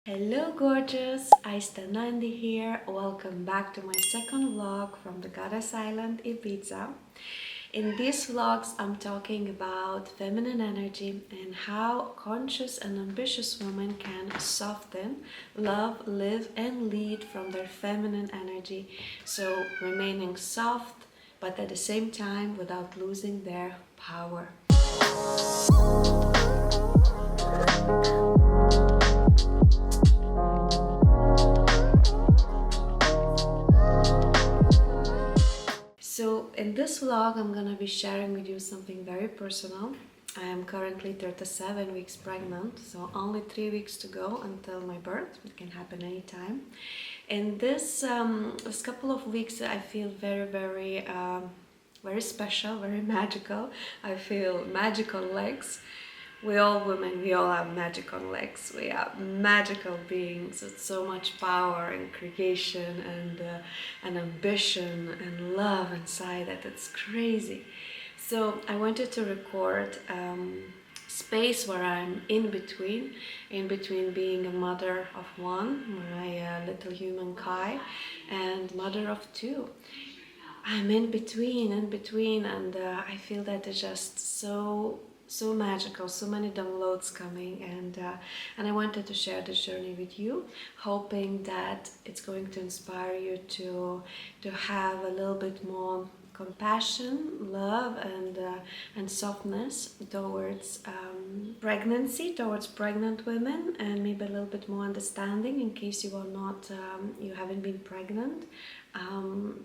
Hello gorgeous, Aiste here. Welcome back to my second vlog from the Goddess Island, Ibiza. In these vlogs I'm talking about feminine energy and how conscious and ambitious women can soften, love, live and lead from their feminine energy, so remaining soft but at the same time without losing their power. So in this vlog I'm gonna be sharing with you something very personal. I am currently 37 weeks pregnant, so only 3 weeks to go until my birth. It can happen anytime. In this couple of weeks I feel very special, very magical. I feel magical legs. We all women, we all have magical legs. We are magical beings with so much power and creation and ambition and love inside that it's crazy. So I wanted to record space where I'm in between being a mother of one, my little human Kai, and mother of two. I'm in between, and I feel that it's just so magical, so many downloads coming, and I wanted to share this journey with you, hoping that it's going to inspire you to have a little bit more compassion, love, and softness towards pregnancy, towards pregnant women, and maybe a little bit more understanding in case you are not, you haven't been pregnant.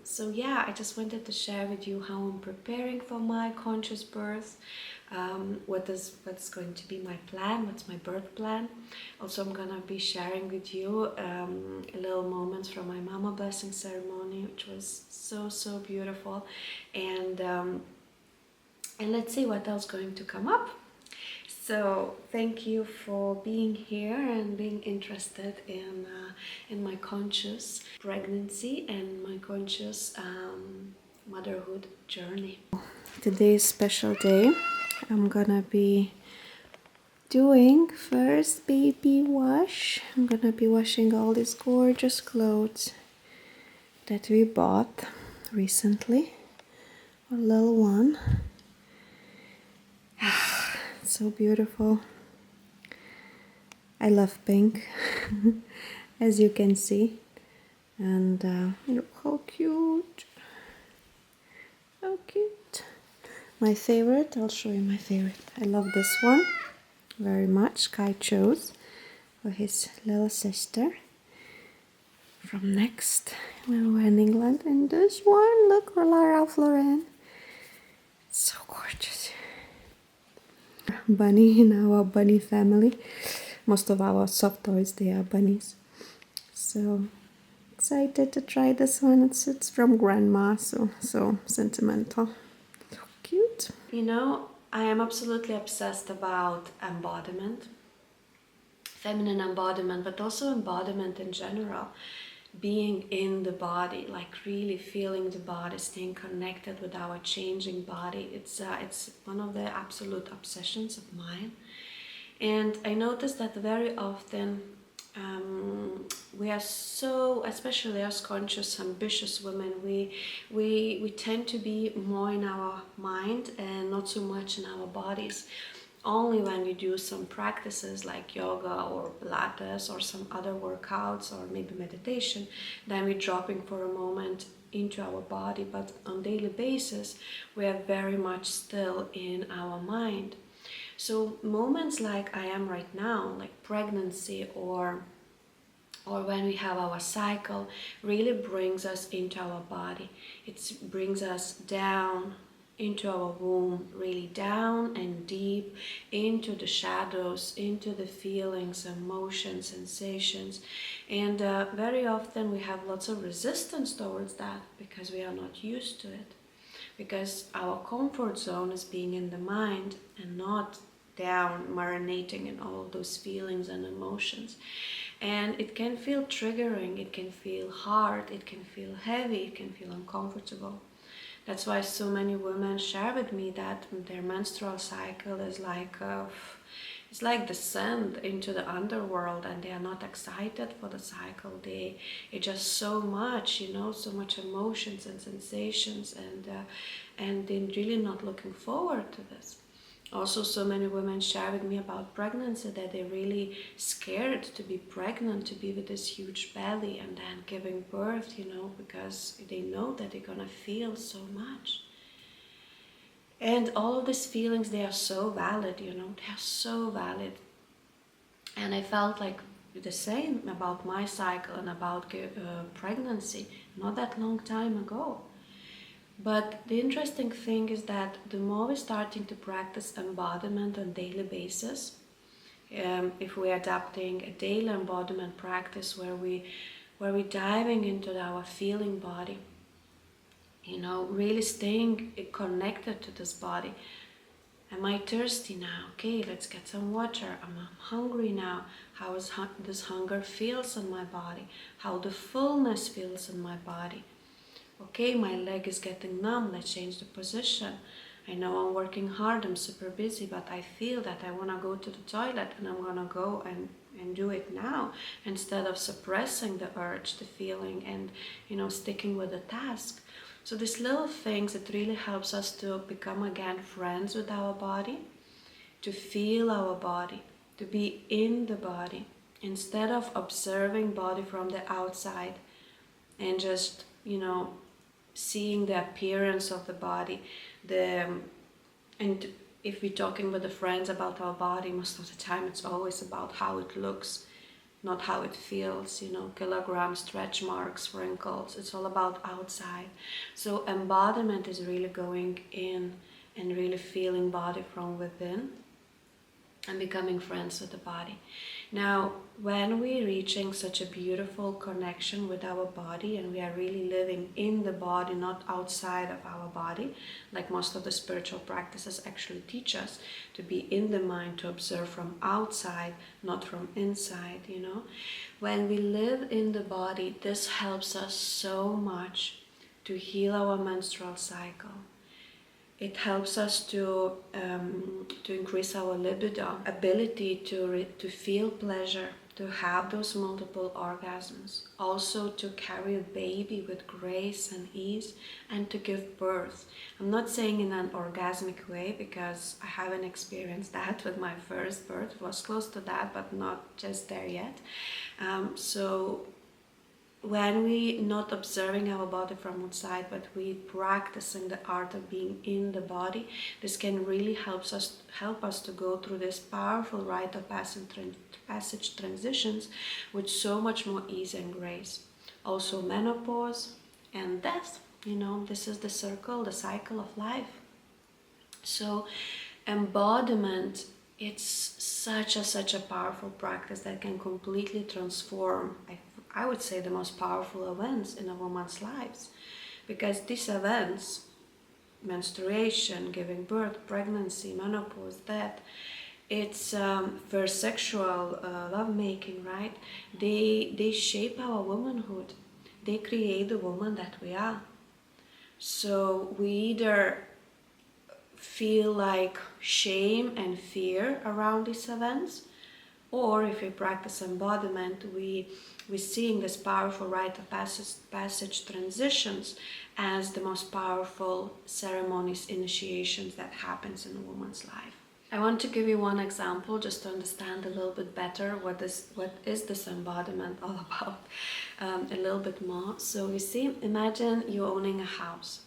So yeah, I just wanted to share with you how I'm preparing for my conscious birth, what's going to be my plan, what's my birth plan. Also, I'm gonna be sharing with you little moments from my mama blessing ceremony, which was so beautiful, and let's see what else going to come up. So thank you for being here and being interested in my conscious pregnancy and my conscious motherhood journey. Today's special day. I'm gonna be doing first baby wash. I'm gonna be washing all these gorgeous clothes that we bought recently. A little one. So beautiful. I love pink, as you can see, and look how cute. So cute. My favorite, I'll show you my favorite. I love this one very much. Kai chose for his little sister from Next when we were in England. And this one, look, Ralph Lauren. So gorgeous. Bunny in our bunny family. Most of our soft toys, they are bunnies. So excited to try this one. It's from grandma, so sentimental. So cute. You know, I am absolutely obsessed about embodiment, feminine embodiment, but also embodiment in general. Being in the body, like really feeling the body, staying connected with our changing body. It's one of the absolute obsessions of mine. And I noticed that very often we are so, especially as conscious, ambitious women, we tend to be more in our mind and not so much in our bodies. Only when we do some practices like yoga or Pilates or some other workouts or maybe meditation, then we're dropping for a moment into our body. But on daily basis, we are very much still in our mind. So moments like I am right now, like pregnancy or when we have our cycle, really brings us into our body. It brings us down into our womb, really down and deep into the shadows, into the feelings, emotions, sensations. And very often we have lots of resistance towards that because we are not used to it. Because our comfort zone is being in the mind and not down, marinating in all of those feelings and emotions. And it can feel triggering, it can feel hard, it can feel heavy, it can feel uncomfortable. That's why so many women share with me that their menstrual cycle is like it's like descend into the underworld, and they are not excited for the cycle. It's just so much, you know, so much emotions and sensations, and they're really not looking forward to this. Also, so many women share with me about pregnancy, that they're really scared to be pregnant, to be with this huge belly and then giving birth, you know, because they know that they're gonna feel so much. And all of these feelings, they are so valid, you know, they are so valid. And I felt like the same about my cycle and about pregnancy not that long time ago. But the interesting thing is that the more we're starting to practice embodiment on a daily basis, if we're adapting a daily embodiment practice where we're diving into our feeling body, you know, really staying connected to this body. Am I thirsty now? Okay, let's get some water. I'm hungry now. How is this hunger feels in my body? How the fullness feels in my body? Okay, my leg is getting numb. Let's change the position. I know I'm working hard. I'm super busy, but I feel that I want to go to the toilet, and I'm going to go and do it now, instead of suppressing the urge, the feeling, and, you know, sticking with the task. So these little things, it really helps us to become again friends with our body, to feel our body, to be in the body, instead of observing body from the outside and just, you know, seeing the appearance of the body. And if we're talking with the friends about our body, most of the time it's always about how it looks, not how it feels, you know, kilograms, stretch marks, wrinkles. It's all about outside. So embodiment is really going in and really feeling body from within and becoming friends with the body. Now, when we're reaching such a beautiful connection with our body, and we are really living in the body, not outside of our body, like most of the spiritual practices actually teach us, to be in the mind, to observe from outside, not from inside, you know. When we live in the body, this helps us so much to heal our menstrual cycle. It helps us to increase our libido, ability to feel pleasure, to have those multiple orgasms, also to carry a baby with grace and ease, and to give birth. I'm not saying in an orgasmic way, because I haven't experienced that with my first birth. It was close to that, but not just there yet. So when we not observing our body from outside, but we practicing the art of being in the body, this can really help us to go through this powerful rite of passage transitions with so much more ease and grace. Also menopause and death, you know, this is the circle, the cycle of life. So embodiment, it's such a powerful practice that can completely transform, I would say, the most powerful events in a woman's lives. Because these events, menstruation, giving birth, pregnancy, menopause, death, it's first sexual lovemaking, right? They shape our womanhood. They create the woman that we are. So we either feel like shame and fear around these events, or if we practice embodiment, we're seeing this powerful rite of passage transitions as the most powerful ceremonies, initiations that happens in a woman's life. I want to give you one example just to understand a little bit better what is this embodiment all about, a little bit more. So you see, imagine you owning a house.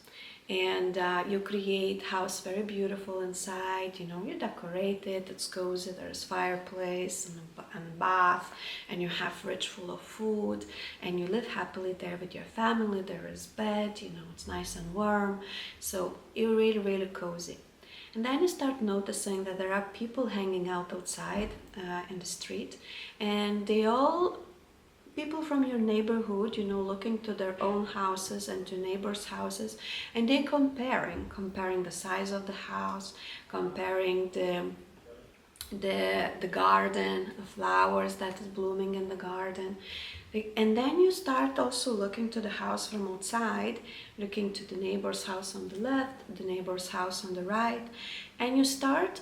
And you create house very beautiful inside, you know, you decorate it, it's cozy, there's fireplace and bath, and you have fridge full of food, and you live happily there with your family, there is bed, you know, it's nice and warm, so you're really cozy. And then you start noticing that there are people hanging out outside in the street, and people from your neighborhood, you know, looking to their own houses and to neighbors' houses, and they're comparing the size of the house, comparing the garden, the flowers that is blooming in the garden. And then you start also looking to the house from outside, looking to the neighbor's house on the left, the neighbor's house on the right, and you start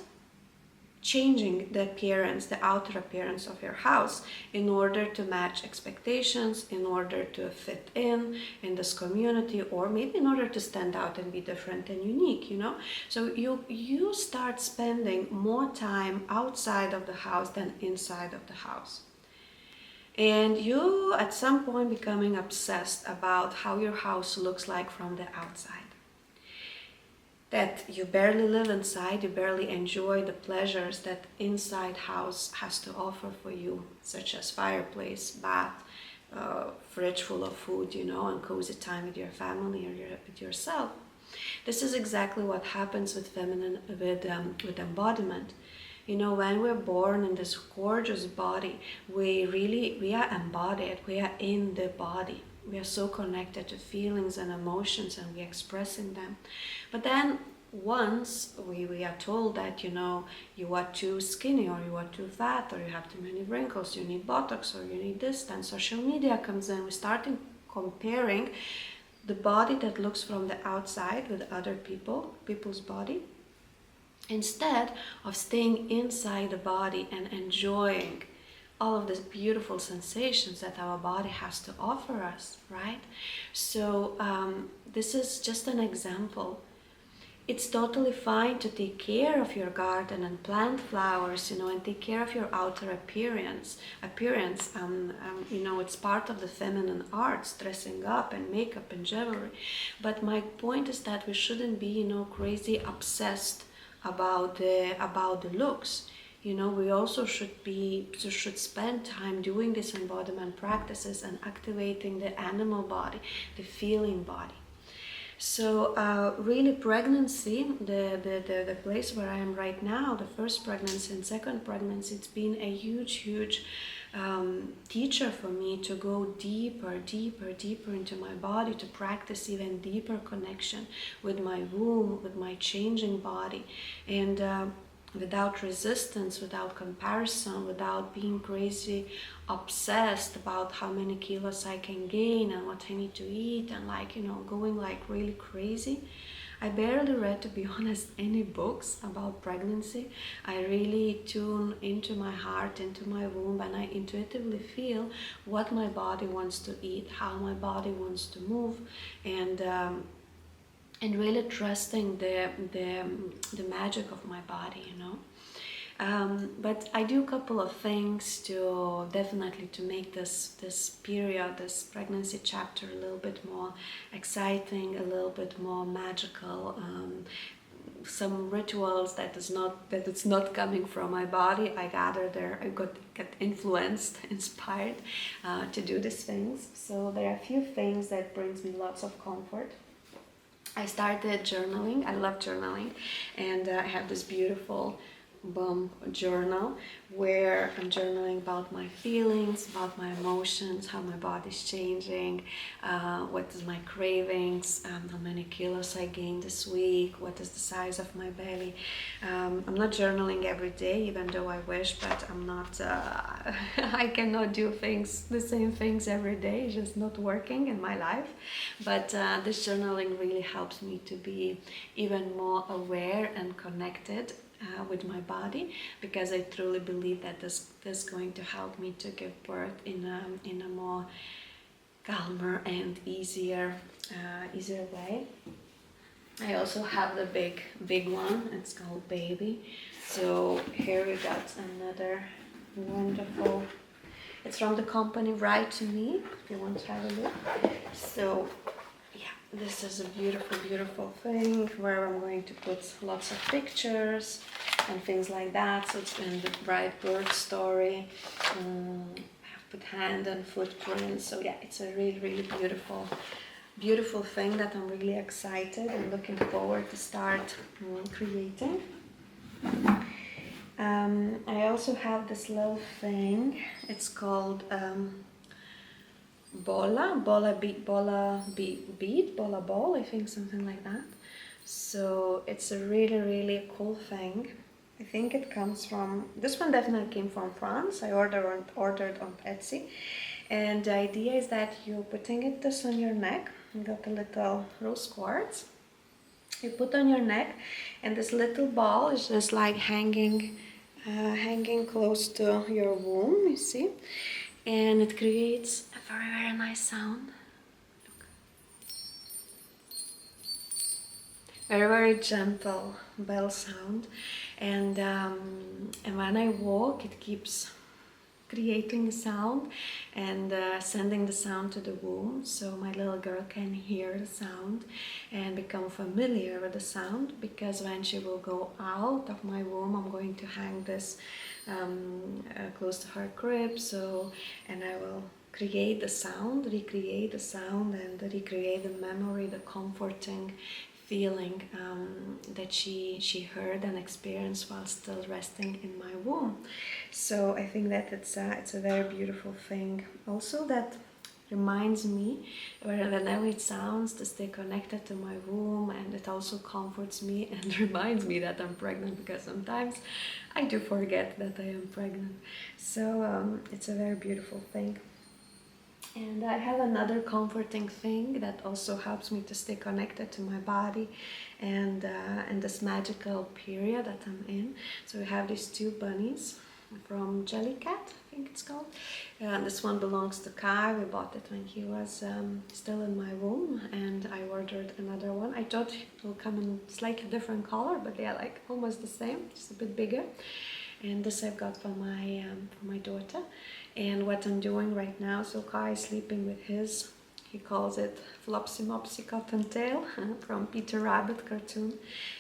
changing the appearance, the outer appearance of your house in order to match expectations, in order to fit in this community, or maybe in order to stand out and be different and unique, you know. So you start spending more time outside of the house than inside of the house. And you at some point becoming obsessed about how your house looks like from the outside. That you barely live inside, you barely enjoy the pleasures that inside house has to offer for you, such as fireplace, bath, fridge full of food, you know, and cozy time with your family or with yourself. This is exactly what happens with feminine, with embodiment. You know, when we're born in this gorgeous body, we are embodied, we are in the body. We are so connected to feelings and emotions, and we're expressing them. But then once we are told that, you know, you are too skinny, or you are too fat, or you have too many wrinkles, you need Botox, or you need this, then social media comes in. We start comparing the body that looks from the outside with other people's body, instead of staying inside the body and enjoying all of these beautiful sensations that our body has to offer us, right? So this is just an example. It's totally fine to take care of your garden and plant flowers, you know, and take care of your outer appearance. You know, it's part of the feminine arts, dressing up and makeup and jewelry. But my point is that we shouldn't be, you know, crazy obsessed about the looks. You know, we also should spend time doing these embodiment practices and activating the animal body, the feeling body. So really, pregnancy, the place where I am right now, the first pregnancy and second pregnancy, it's been a huge teacher for me to go deeper into my body, to practice even deeper connection with my womb, with my changing body, and without resistance, without comparison, without being crazy obsessed about how many kilos I can gain and what I need to eat, and like, you know, going like really crazy. I barely read, to be honest, any books about pregnancy. I really tune into my heart, into my womb, and I intuitively feel what my body wants to eat, how my body wants to move, and really trusting the magic of my body, you know. But I do a couple of things to definitely to make this period, this pregnancy chapter, a little bit more exciting, a little bit more magical. Some rituals that it's not coming from my body. I gather there. I got influenced, inspired to do these things. So there are a few things that brings me lots of comfort. I started journaling. I love journaling, and I have this beautiful journal where I'm journaling about my feelings, about my emotions, how my body's changing, what is my cravings, how many kilos I gained this week, what is the size of my belly. I'm not journaling every day, even though I wish, but I'm not, I cannot do the same things every day. It's just not working in my life. But this journaling really helps me to be even more aware and connected with my body, because I truly believe that this is going to help me to give birth in a more calmer and easier way. I also have the big one. It's called Baby. So here we got another wonderful. It's from the company Write to Me, if you want to have a look. So this is a beautiful thing where I'm going to put lots of pictures and things like that. So it's in the bright bird story. I've put hand and footprints. So yeah, it's a really beautiful thing that I'm really excited and looking forward to start creating. I also have this little thing. It's called bola ball, I think, something like that. So it's a really cool thing. I think it comes from, this one definitely came from France. I ordered on Etsy, and the idea is that you're putting this on your neck. You got a little rose quartz. You put on your neck, and this little ball is just like hanging hanging close to your womb, you see, and it creates a very, very nice sound. Very, very gentle bell sound, and when I walk, it keeps creating sound and sending the sound to the womb, so my little girl can hear the sound and become familiar with the sound, because when she will go out of my womb, I'm going to hang this close to her crib, so, and I will create the sound, recreate the sound, and recreate the memory, the comforting feeling that she heard and experienced while still resting in my womb. So I think that it's a very beautiful thing. Also, that reminds me whenever it sounds to stay connected to my womb, and it also comforts me and reminds me that I'm pregnant, because sometimes I do forget that I am pregnant. So it's a very beautiful thing. And I have another comforting thing that also helps me to stay connected to my body and this magical period that I'm in. So we have these two bunnies from Jellycat, I think it's called. This one belongs to Kai. We bought it when he was still in my womb, and I ordered another one. I thought it will come in slightly different color, but they are like almost the same, just a bit bigger. And this I've got for my daughter. And what I'm doing right now, so Kai is sleeping with his, he calls it Flopsy Mopsy Cottontail from Peter Rabbit cartoon,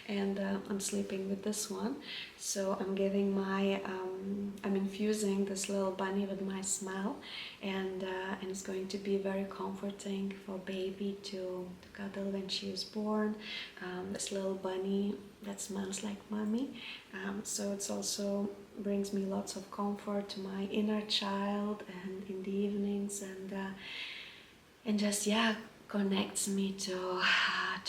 and I'm sleeping with this one. So I'm giving I'm infusing this little bunny with my smell, and it's going to be very comforting for baby to cuddle when she is born. This little bunny that smells like mommy, so it's also brings me lots of comfort to my inner child, and in the evenings, and just, yeah, connects me to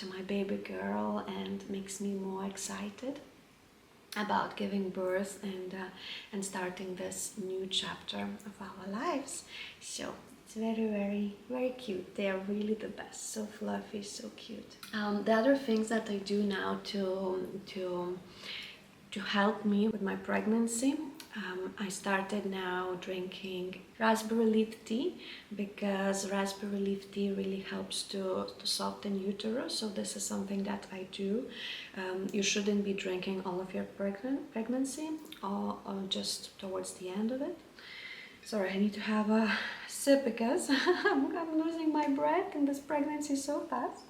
my baby girl and makes me more excited about giving birth and starting this new chapter of our lives. So it's very, very, very cute. They are really the best. So fluffy, so cute. The other things that I do now to help me with my pregnancy, I started now drinking raspberry leaf tea, because raspberry leaf tea really helps to soften uterus. So this is something that I do. You shouldn't be drinking all of your pregnancy or just towards the end of it. Sorry, I need to have a sip because I'm losing my breath in this pregnancy so fast.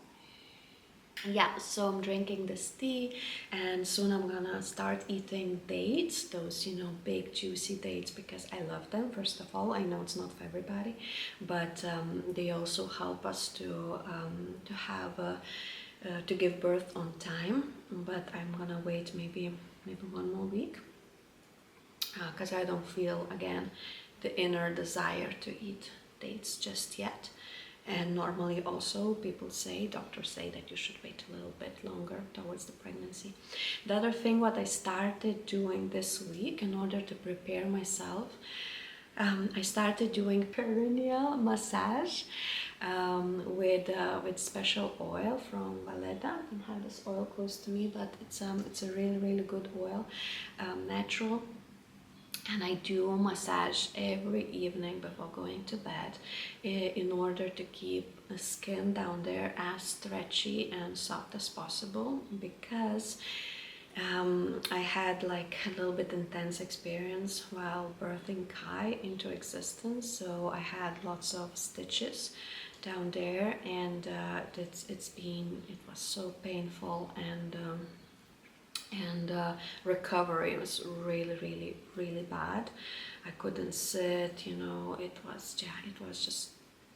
Yeah, so I'm drinking this tea, and soon I'm gonna start eating dates, those, big juicy dates, because I love them. First of all, I know it's not for everybody, but they also help us to have to give birth on time. But I'm gonna wait maybe 1 more week, because I don't feel again the inner desire to eat dates just yet. And normally also doctors say that you should wait a little bit longer towards the pregnancy. The other thing what I started doing this week in order to prepare myself, I started doing perineal massage with special oil from Valletta. I don't have this oil close to me, but it's a really, really good oil, natural. And I do massage every evening before going to bed in order to keep the skin down there as stretchy and soft as possible, because I had like a little bit intense experience while birthing Kai into existence. So I had lots of stitches down there, and it was so painful, and recovery was really, really, really bad. I couldn't sit, it was just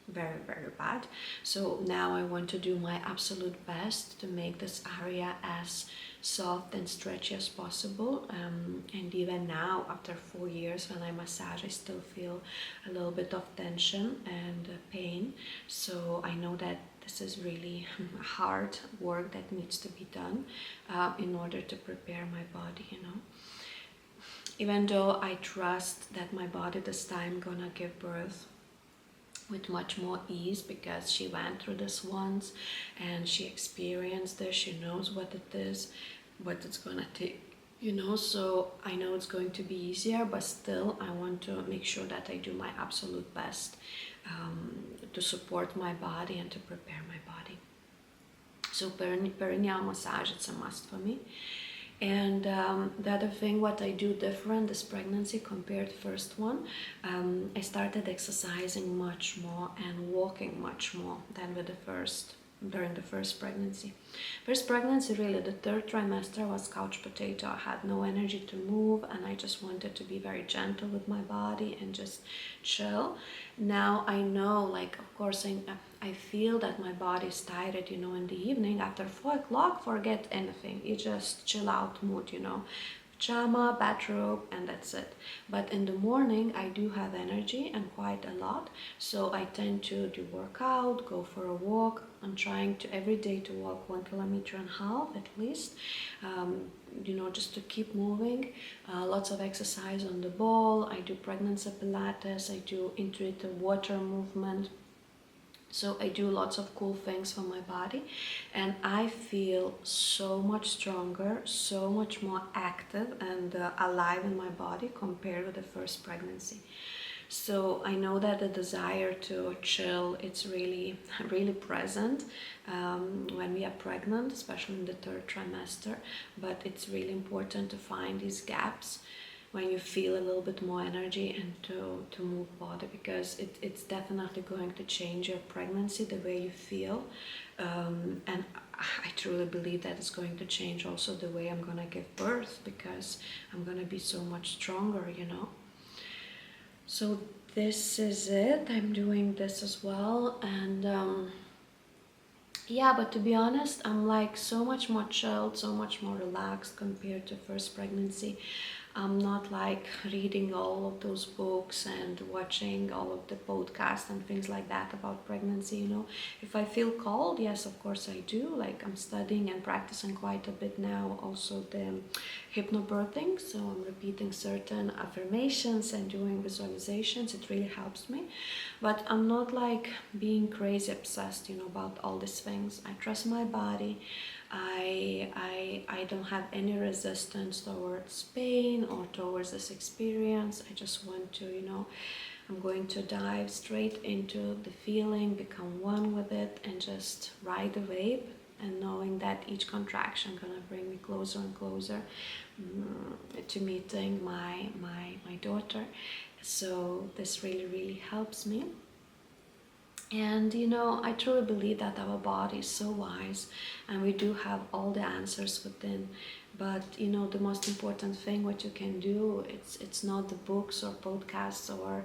very, very bad. So now I want to do my absolute best to make this area as soft and stretchy as possible, and even now after 4 years when I massage, I still feel a little bit of tension and pain. So I know that this is really hard work that needs to be done in order to prepare my body, Even though I trust that my body this time gonna give birth with much more ease, because she went through this once and she experienced this, she knows what it is, what it's gonna take So I know it's going to be easier, but still I want to make sure that I do my absolute best to support my body and to prepare my body. So perineal massage, it's a must for me. And the other thing what I do different this pregnancy compared to first one, I started exercising much more and walking much more than with during the first pregnancy. First pregnancy, really, the third trimester was couch potato. I had no energy to move and I just wanted to be very gentle with my body and just chill. Now I know, like, of course, I feel that my body is tired, in the evening after 4 o'clock, forget anything. You just chill out mood, pajama, bathrobe, and that's it. But in the morning, I do have energy and quite a lot. So I tend to do workout, go for a walk. I'm trying to every day to walk 1.5 kilometers at least, just to keep moving. Lots of exercise on the ball. I do pregnancy Pilates. I do intuitive water movement. So I do lots of cool things for my body and I feel so much stronger, so much more active and alive in my body compared with the first pregnancy. So I know that the desire to chill, it's really, really present when we are pregnant, especially in the third trimester, but it's really important to find these gaps when you feel a little bit more energy and to move body, because it's definitely going to change your pregnancy, the way you feel, and I truly believe that it's going to change also the way I'm gonna give birth, because I'm gonna be so much stronger, So this is it. I'm doing this as well, and yeah, but to be honest, I'm like so much more chilled, so much more relaxed compared to first pregnancy. I'm not like reading all of those books and watching all of the podcasts and things like that about pregnancy, If I feel called, yes, of course I do. Like I'm studying and practicing quite a bit now, also the hypnobirthing. So I'm repeating certain affirmations and doing visualizations. It really helps me. But I'm not like being crazy obsessed, about all these things. I trust my body. I don't have any resistance towards pain or towards this experience. I just want to, I'm going to dive straight into the feeling, become one with it, and just ride the wave, and knowing that each contraction gonna bring me closer and closer to meeting my daughter. So this really, really helps me. And I truly believe that our body is so wise and we do have all the answers within. But the most important thing what you can do, it's not the books or podcasts or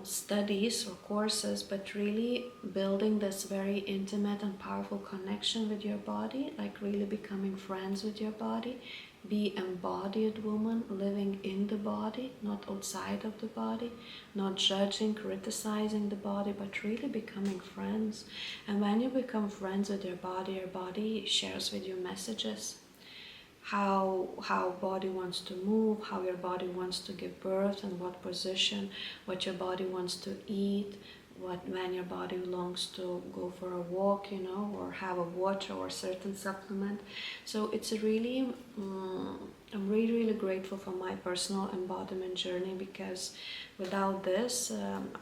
studies or courses, but really building this very intimate and powerful connection with your body, like really becoming friends with your body. Be embodied woman, living in the body, not outside of the body, not judging, criticizing the body, but really becoming friends. And when you become friends with your body shares with you messages. How body wants to move, how your body wants to give birth, and what position, what your body wants to eat, when your body longs to go for a walk, or have a water or a certain supplement. So it's a really, I'm really, really grateful for my personal embodiment journey, because without this,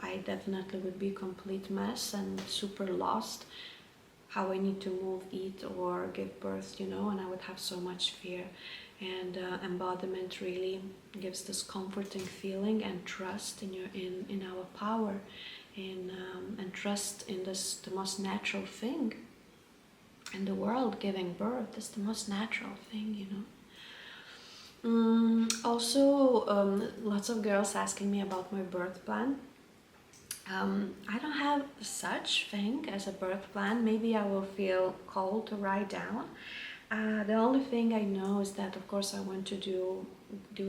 I definitely would be a complete mess and super lost. How I need to move, eat, or give birth, and I would have so much fear. And embodiment really gives this comforting feeling and trust in our power, and trust in this, the most natural thing in the world. Giving birth is the most natural thing, Also, lots of girls asking me about my birth plan. I don't have such thing as a birth plan. Maybe I will feel called to write down. The only thing I know is that, of course, I want to do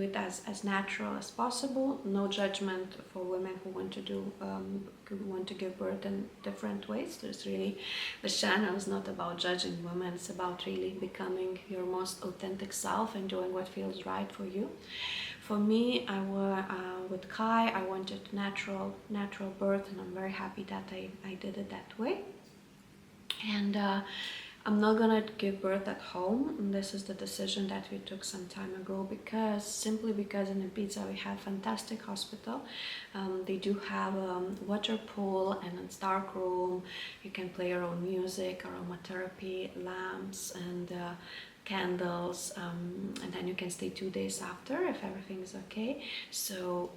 it as natural as possible. No judgment for women who want to give birth in different ways. There's really, the channel is not about judging women. It's about really becoming your most authentic self and doing what feels right for you. For me, with Kai, I wanted natural birth, and I'm very happy that I did it that way. And I'm not gonna give birth at home. And this is the decision that we took some time ago, simply because in Ibiza we have fantastic hospital. They do have a water pool and a dark room. You can play your own music, aromatherapy, lamps, and candles, and then you can stay 2 days after if everything is okay. So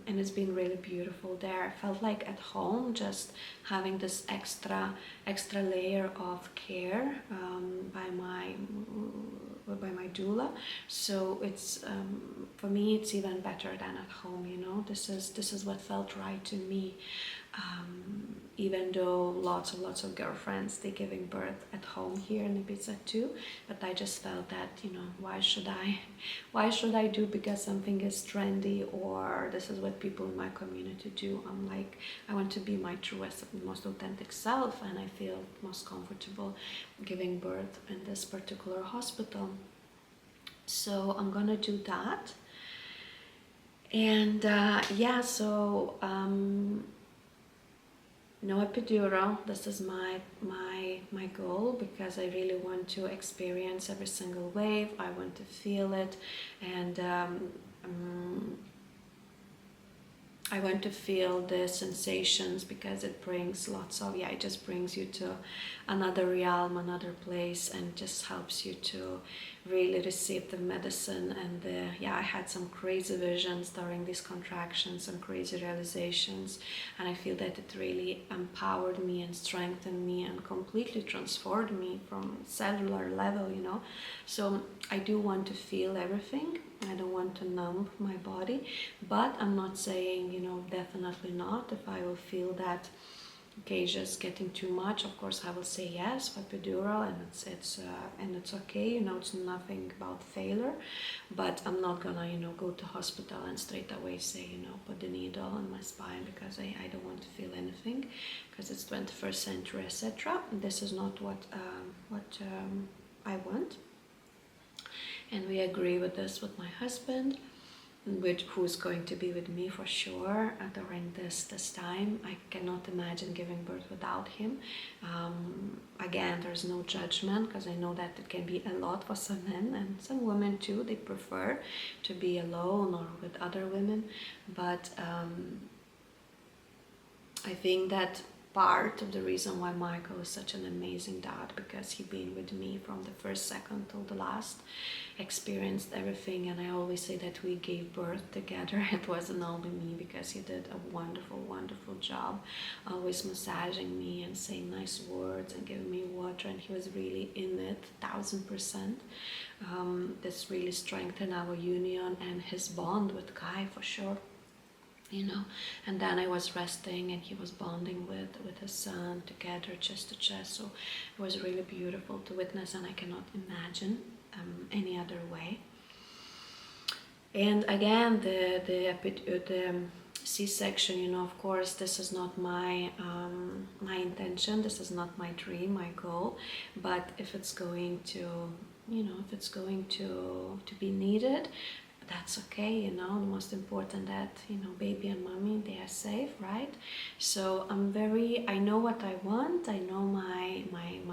and it's been really beautiful there. I felt like at home, just having this extra layer of care by my doula. So it's for me, it's even better than at home. You know, this is what felt right to me. Even though lots of girlfriends, they're giving birth at home here in Ibiza too, but I just felt that, you know, why should I do because something is trendy or this is what people in my community do. I'm like, I want to be my truest, most authentic self, and I feel most comfortable giving birth in this particular hospital. So I'm gonna do that. And yeah, so no epidural. This is my goal, because I really want to experience every single wave. I want to feel it, and I want to feel the sensations, because it brings lots of, it just brings you to another realm, another place, and just helps you to really receive the medicine. And I had some crazy visions during these contractions, some crazy realizations, and I feel that it really empowered me and strengthened me and completely transformed me from cellular level, you know. So I do want to feel everything. I don't want to numb my body, but I'm not saying, you know, definitely not. If I will feel that, okay, just getting too much, of course I will say yes for epidural, and it's okay, you know, it's nothing about failure. But I'm not gonna, you know, go to hospital and straight away say, you know, put the needle on my spine, because I don't want to feel anything, because it's 21st century, etc. This is not what I want. And we agree with this with my husband, who's going to be with me for sure during this time. I cannot imagine giving birth without him. Again, there's no judgment, because I know that it can be a lot for some men and some women too. They prefer to be alone or with other women, but I think that part of the reason why Michael is such an amazing dad, because he been with me from the first second till the last, experienced everything. And I always say that we gave birth together. It wasn't only me, because he did a wonderful job, always massaging me and saying nice words and giving me water, and he was really in it 1000%. This really strengthened our union and his bond with Kai for sure, you know. And then I was resting and he was bonding with his son together, chest to chest. So it was really beautiful to witness, and I cannot imagine any other way. And again, the C-section, you know, of course, this is not my my intention, this is not my dream, my goal. But if it's going to, you know, if it's going to be needed, that's okay, you know. The most important that, you know, baby and mommy, they are safe, right? So I know what I want, I know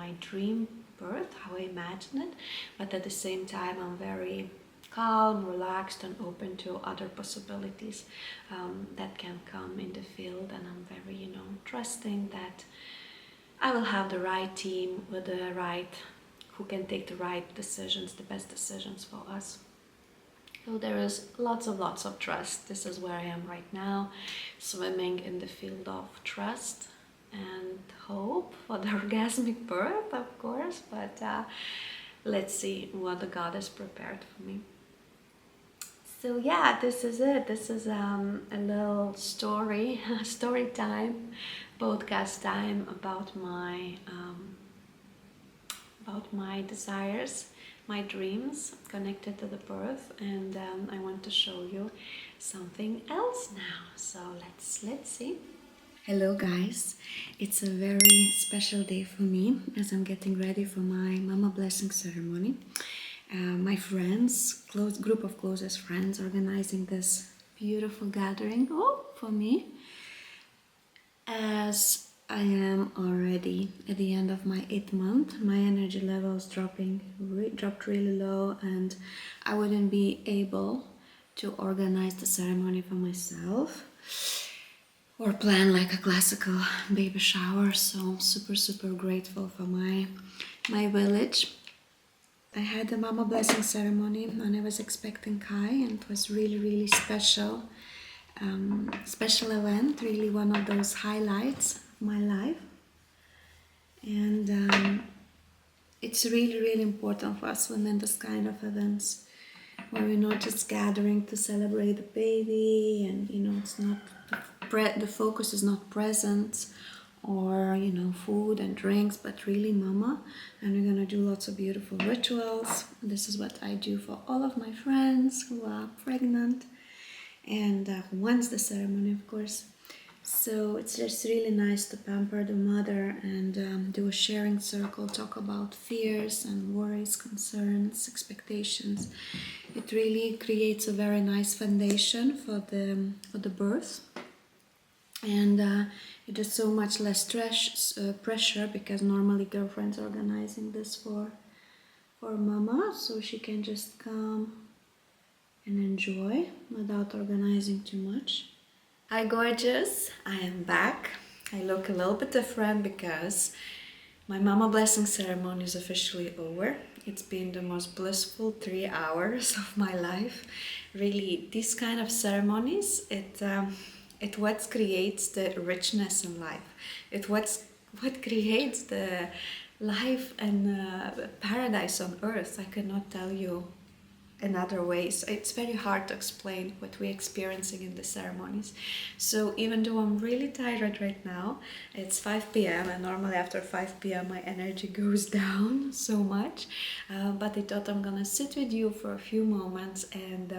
my dream birth, how I imagine it, but at the same time I'm very calm, relaxed, and open to other possibilities that can come in the field. And I'm very, you know, trusting that I will have the right team with the right, who can take the right decisions, the best decisions for us. So there is lots of trust. This is where I am right now, swimming in the field of trust and hope for the orgasmic birth, of course. But let's see what the God has prepared for me. So yeah, this is it. This is a little story time, podcast time about my desires, my dreams connected to the birth. And I want to show you something else now. So let's see. Hello guys, it's a very special day for me as I'm getting ready for my Mama Blessing ceremony. My friends, group of closest friends, organizing this beautiful gathering for me, as I am already at the end of my 8th month. My energy level is dropped really low, and I wouldn't be able to organize the ceremony for myself or plan like a classical baby shower. So super grateful for my village. I had a mama blessing ceremony when I was expecting Kai, and it was really special. Special event, really one of those highlights of my life. And it's really important for us women, this kind of events, where we're not just gathering to celebrate the baby, and it's not the focus is not presents or food and drinks, but really mama. And we're gonna do lots of beautiful rituals. This is what I do for all of my friends who are pregnant and who wants the ceremony, of course. So it's just really nice to pamper the mother and do a sharing circle, talk about fears and worries, concerns, expectations. It really creates a very nice foundation for the birth, and it is so much less pressure, because normally girlfriends are organizing this for mama, so she can just come and enjoy without organizing too much. Hi gorgeous, I am back. I look a little bit different because my mama blessing ceremony is officially over. It's been the most blissful 3 hours of my life. Really, these kind of ceremonies, it what creates the richness in life. It what creates the life and paradise on earth. I cannot tell you in other ways. It's very hard to explain what we're experiencing in the ceremonies. So even though I'm really tired right now, it's 5 p.m. and normally after 5 p.m. my energy goes down so much, but I thought I'm gonna sit with you for a few moments and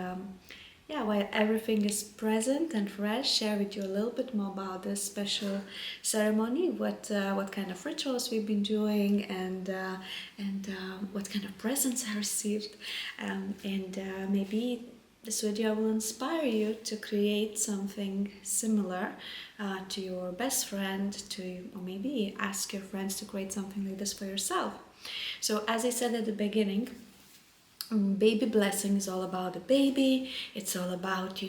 while everything is present and fresh, share with you a little bit more about this special ceremony, what kind of rituals we've been doing, and what kind of presents I received, and maybe this video will inspire you to create something similar to your best friend, or maybe ask your friends to create something like this for yourself. So as I said at the beginning, baby blessing is all about the baby. It's all about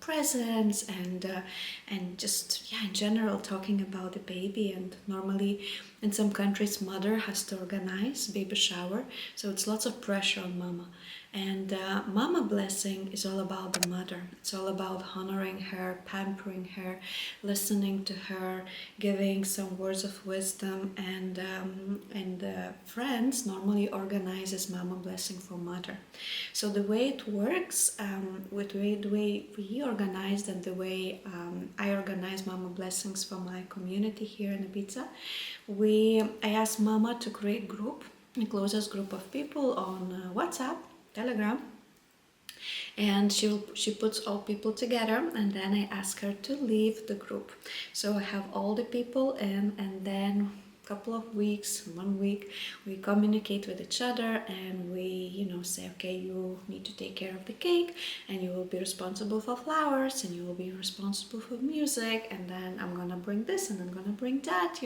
presents and just in general talking about the baby. And normally in some countries mother has to organize baby shower, so it's lots of pressure on mama. And mama blessing is all about the mother. It's all about honoring her, pampering her, listening to her, giving some words of wisdom, and friends normally organizes mama blessing for mother. So the way it works, with the way we organized and the way I organize mama blessings for my community here in Ibiza, I asked mama to create group, the closest group of people on WhatsApp, Telegram, and she puts all people together, and then I ask her to leave the group. So I have all the people in, and then couple of weeks, 1 week, we communicate with each other, and we say, okay, you need to take care of the cake, and you will be responsible for flowers, and you will be responsible for music, and then I'm gonna bring this and I'm gonna bring that,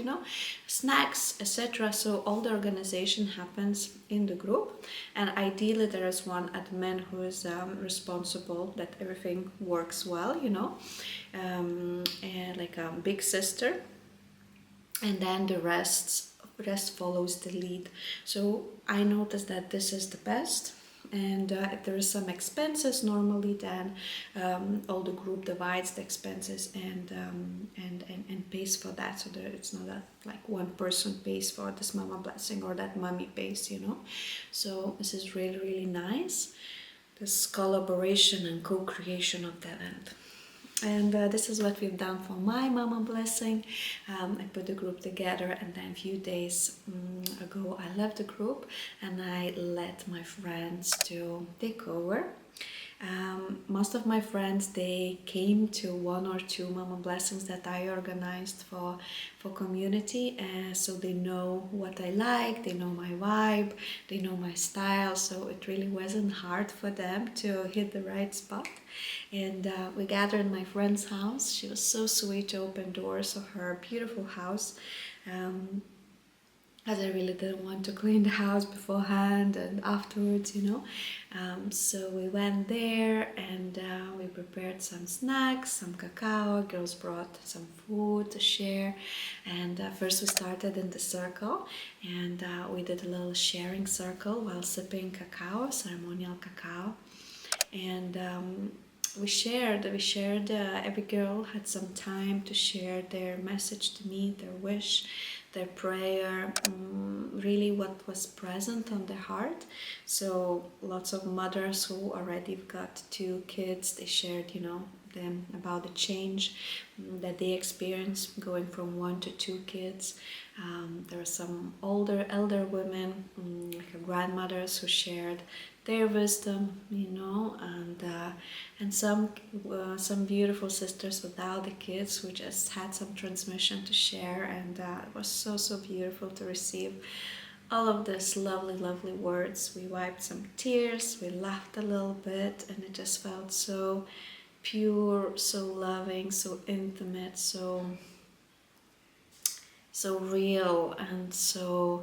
snacks, etc. So all the organization happens in the group, and ideally there is one admin who is responsible that everything works well, and like a big sister. And then the rest follows the lead. So I noticed that this is the best, and if there is some expenses, normally then all the group divides the expenses and pays for that, so that it's not like one person pays for this mama blessing or that mommy pays, So this is really nice, this collaboration and co-creation of the event. And this is what we've done for my mama blessing. I put the group together, and then a few days ago I left the group and I let my friends to take over. Most of my friends, they came to one or two Mama Blessings that I organized for community, so they know what I like, they know my vibe, they know my style, so it really wasn't hard for them to hit the right spot. And we gathered in my friend's house. She was so sweet to open doors of her beautiful house. As I really didn't want to clean the house beforehand and afterwards, So we went there and we prepared some snacks, some cacao. Girls brought some food to share. And first we started in the circle, and we did a little sharing circle while sipping cacao, ceremonial cacao. And every girl had some time to share their message to me, their wish, their prayer, really what was present on their heart. So lots of mothers who already got 2 kids, they shared, them about the change that they experienced going from 1 to 2 kids. There were some elder women, like grandmothers, who shared their wisdom, and some beautiful sisters without the kids who just had some transmission to share, and it was so beautiful to receive all of these lovely words. We wiped some tears, we laughed a little bit, and it just felt so pure, so loving, so intimate, so real, and so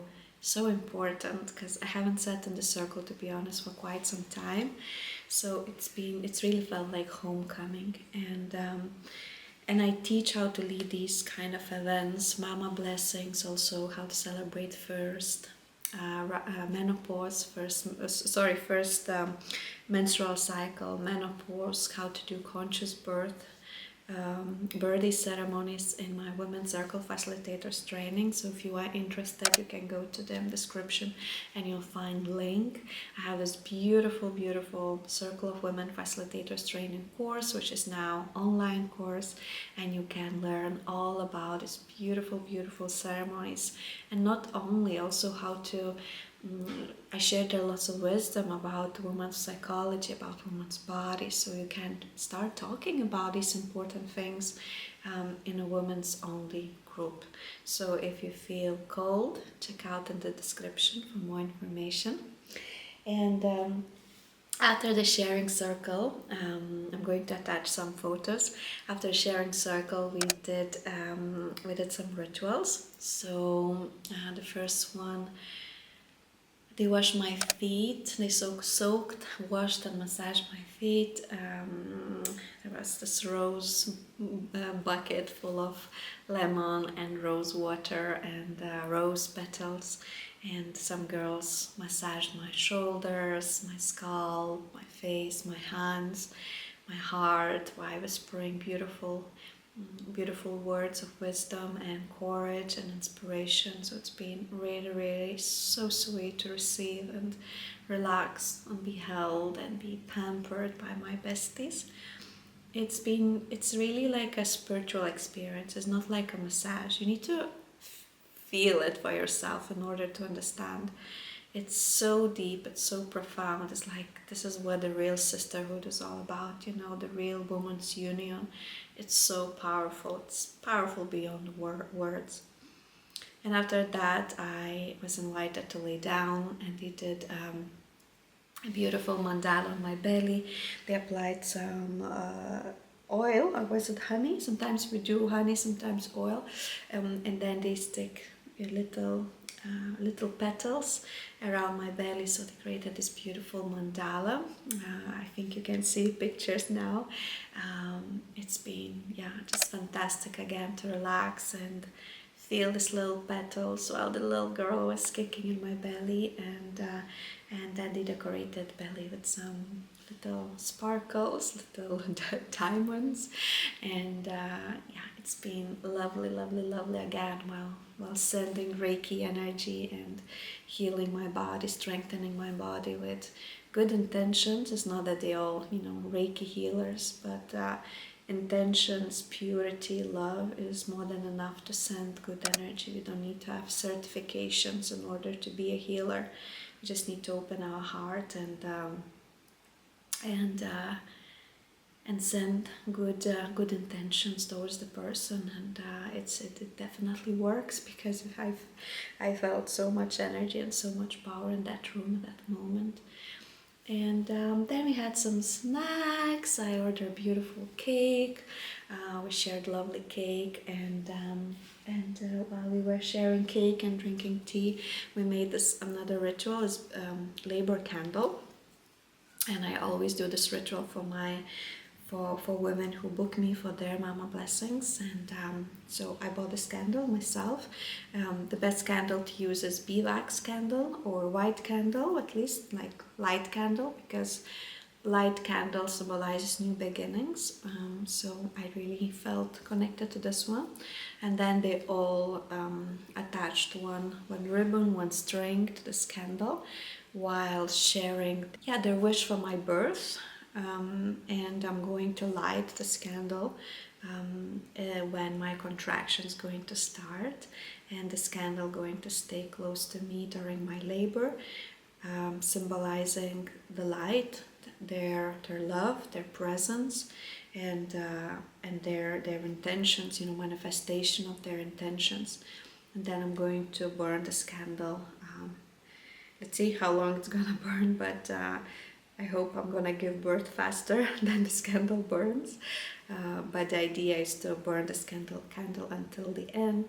important, because I haven't sat in the circle, to be honest, for quite some time. So it's really felt like homecoming. And I teach how to lead these kind of events, Mama Blessings, also how to celebrate first menopause, first menstrual cycle, menopause, how to do conscious birth, birthday ceremonies in my Women's Circle Facilitators training. So if you are interested, you can go to the description and you'll find link. I have this beautiful Circle of Women Facilitators training course, which is now online course, and you can learn all about these beautiful ceremonies, and not only, also how to I shared there lots of wisdom about women's psychology, about women's body, so you can start talking about these important things in a women's only group. So if you feel cold, check out in the description for more information. And after the sharing circle, I'm going to attach some photos. After the sharing circle, we did some rituals. So the first one, they washed my feet, they soaked, washed and massaged my feet. There was this rose bucket full of lemon and rose water and rose petals. And some girls massaged my shoulders, my scalp, my face, my hands, my heart, while whispering beautiful words of wisdom and courage and inspiration. So it's been really so sweet to receive and relax and be held and be pampered by my besties. It's really like a spiritual experience. It's not like a massage. You need to feel it for yourself in order to understand. It's so deep, it's so profound. It's like, this is what the real sisterhood is all about, the real woman's union. It's so powerful. It's powerful beyond words. And after that, I was invited to lay down, and they did a beautiful mandala on my belly. They applied some oil, or was it honey? Sometimes we do honey, sometimes oil. And then they stick a little petals around my belly, so they created this beautiful mandala. I think you can see pictures now. It's been just fantastic again to relax and feel these little petals while the little girl was kicking in my belly, and then they decorated belly with some little sparkles, little diamonds, and it's been lovely again, while sending Reiki energy and healing my body, strengthening my body with good intentions. It's not that they all Reiki healers, but intentions, purity, love is more than enough to send good energy. We don't need to have certifications in order to be a healer. We just need to open our heart and send good intentions towards the person, and it definitely works, because I felt so much energy and so much power in that room at that moment. And then we had some snacks. I ordered a beautiful cake. We shared lovely cake, and while we were sharing cake and drinking tea, we made this another ritual, is labor candle. And I always do this ritual for women who book me for their mama blessings. And so I bought this candle myself. The best candle to use is beeswax candle or white candle, at least like light candle, because light candle symbolizes new beginnings. So I really felt connected to this one. And then they all attached one ribbon, one string to this candle, while sharing their wish for my birth. And I'm going to light this candle when my contraction is going to start, and this candle going to stay close to me during my labor, symbolizing the light, their love, their presence, and their intentions, manifestation of their intentions. And then I'm going to burn this candle. Let's see how long it's gonna burn, but I hope I'm gonna give birth faster than this candle burns. But the idea is to burn this candle until the end.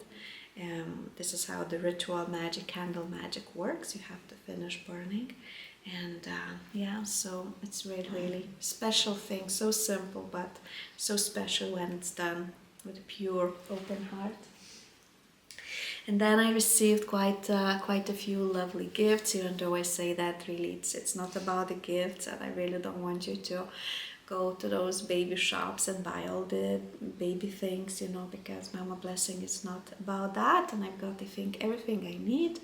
This is how the ritual candle magic works. You have to finish burning. And so it's really special thing. So simple, but so special when it's done with a pure, open heart. And then I received quite a few lovely gifts, even though I say that really it's not about the gifts, and I really don't want you to go to those baby shops and buy all the baby things, because Mama Blessing is not about that, and I've got, I think, everything I need.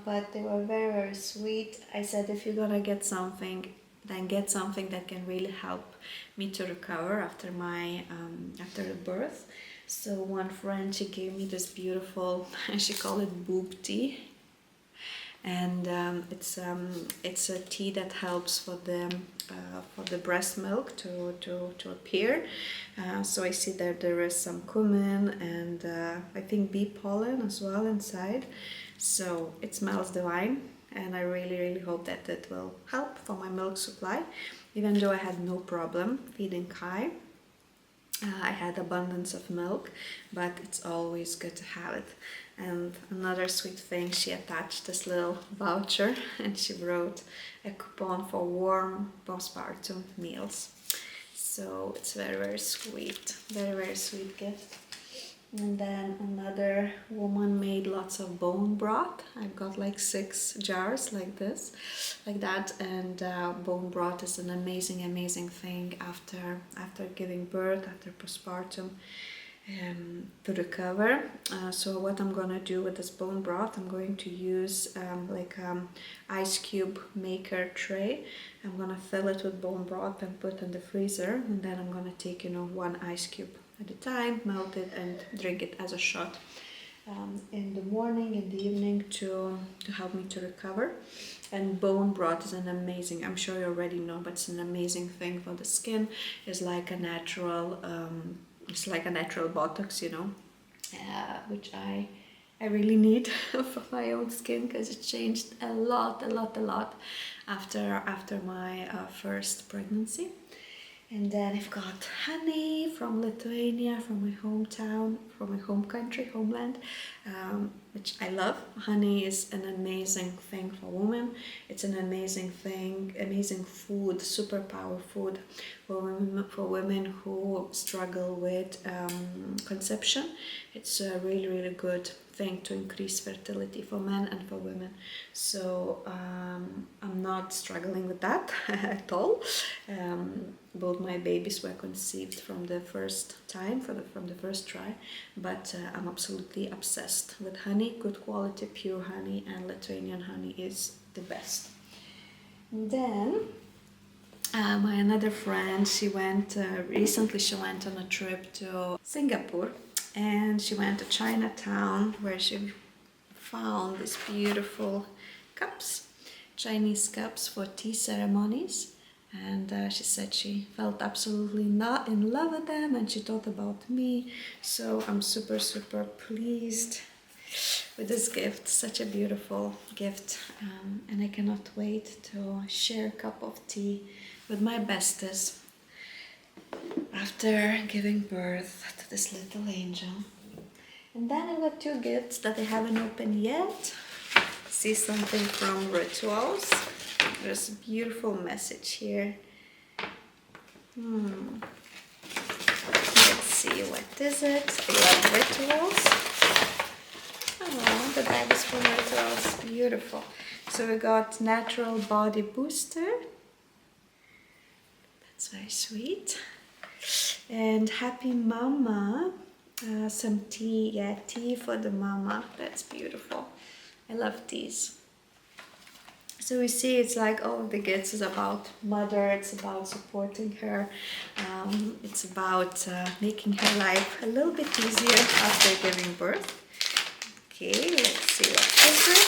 But they were very sweet. I said, if you're gonna get something, then get something that can really help me to recover after my after the birth. So one friend, she gave me this beautiful, she called it boob tea, and it's a tea that helps for the breast milk to appear. So I see that there is some cumin and I think bee pollen as well inside. So it smells divine, and I really hope that it will help for my milk supply, even though I had no problem feeding Kai. I had abundance of milk, but it's always good to have it. And another sweet thing, she attached this little voucher and she wrote a coupon for warm postpartum meals. So it's very sweet, very sweet gift. And then another woman made lots of bone broth. I've got like 6 jars like that. And bone broth is an amazing thing after giving birth, after postpartum, to recover. So what I'm gonna do with this bone broth, I'm going to use ice cube maker tray. I'm gonna fill it with bone broth and put in the freezer, and then I'm gonna take 1 ice cube at a time, melt it and drink it as a shot in the morning, in the evening, to help me to recover. And bone broth is an amazing, I'm sure you already know, but it's an amazing thing for the skin. It's like a natural Botox, which I really need for my own skin, because it changed a lot after my first pregnancy. And then I've got honey from Lithuania, from my hometown, from my home country, homeland, which I love. Honey is an amazing thing for women. It's an amazing thing, amazing food, superpower food for women who struggle with conception. It's a really good thing to increase fertility for men and for women. So I'm not struggling with that at all. Both my babies were conceived from the first time, from the first try, but I'm absolutely obsessed with honey, good quality, pure honey, and Lithuanian honey is the best. And then my another friend, recently she went on a trip to Singapore, and she went to Chinatown, where she found these beautiful cups, Chinese cups for tea ceremonies. and she said she felt absolutely not in love with them, and she thought about me. So I'm super pleased with this gift. Such a beautiful gift, and I cannot wait to share a cup of tea with my bestest after giving birth to this little angel. And then I got two gifts that I haven't opened yet. See something from Rituals. There's a beautiful message here. Let's see, what is it? I love Rituals. Oh, the bag is from Rituals. Beautiful. So we got Natural Body Booster. That's very sweet. And Happy Mama. Some tea. Yeah, tea for the mama. That's beautiful. I love these. So we see it's like all of the gifts is about mother, it's about supporting her, it's about making her life a little bit easier after giving birth. Okay, let's see what is it.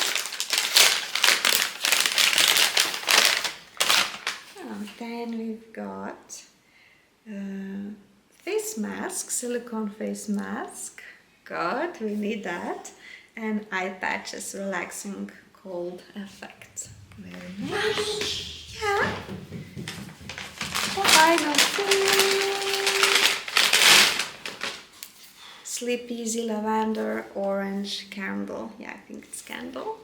Oh, then we've got face mask, silicone face mask. Good, we need that. And eye patches, relaxing cold effect. Very nice. Yeah. Final thing. Sleep Easy Lavender Orange Candle. Yeah, I think it's candle.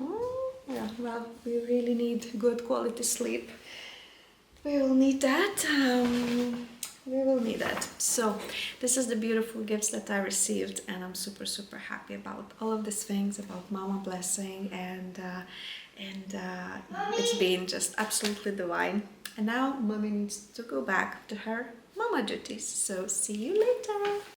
Oh, yeah, well, we really need good quality sleep. We will need that. We will need that. So this is the beautiful gifts that I received, and I'm super happy about all of these things, about Mama blessing, and it's been just absolutely divine. And now Mommy needs to go back to her mama duties. So see you later.